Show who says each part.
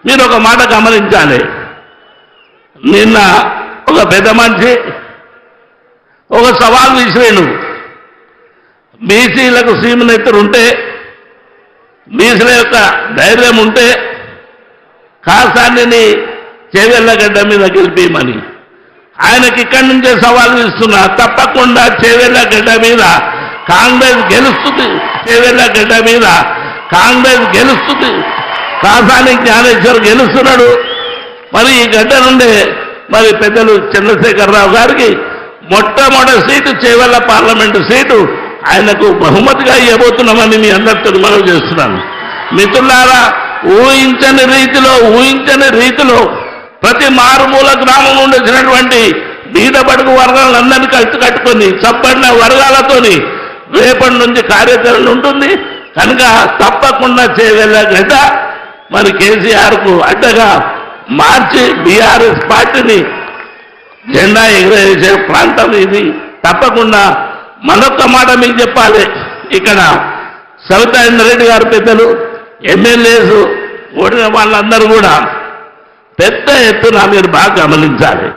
Speaker 1: మీరు ఒక మాట గమనించాలి. నిన్న ఒక పెద్ద మనిషి ఒక సవాల్ విసిరేను. బీసీలకు సీమనెత్తురు ఉంటే, బీసీల యొక్క ధైర్యం ఉంటే కాసాన్ని చేవెళ్ళగడ్డ మీద గెలిపేయమని ఆయనకి ఇక్కడి నుంచే సవాల్ ఇస్తున్నా. తప్పకుండా చేవెళ్ళగడ్డ మీద కాంగ్రెస్ గెలుస్తుంది, చేవెళ్ళగడ్డ మీద కాంగ్రెస్ గెలుస్తుంది. కాసాని జ్ఞానేశ్వర్ గెలుస్తున్నాడు. మరి ఈ గడ్డ నుండే మరి పెద్దలు చంద్రశేఖరరావు గారికి మొట్టమొదటి సీటు చేవెళ్ళ పార్లమెంటు సీటు ఆయనకు బహుమతిగా ఇవ్వబోతున్నామని మీ అందరితో మనవి చేస్తున్నాను. మిత్రులారా, ఊహించని రీతిలో ప్రతి మారుమూల గ్రామం నుండి వచ్చినటువంటి బీద బడుగు వర్గాలందరినీ కలిసి కట్టుకొని చప్పడిన వర్గాలతోని రేపటి నుంచి కార్యాచరణ ఉంటుంది. కనుక తప్పకుండా చేవెళ్ళగడ్డ మరి కేసీఆర్కు అడ్డగా మార్చి బీఆర్ఎస్ పార్టీని జెండా ఎగరేసే ప్రాంతం ఇది. తప్పకుండా మరొక మాట మీకు చెప్పాలి. ఇక్కడ సవితా ఇంద్రారెడ్డి గారు పెద్దలు, ఎమ్మెల్యేస్ ఓడిన వాళ్ళందరూ కూడా పెద్ద ఎత్తున మీరు బాగా గమనించాలి.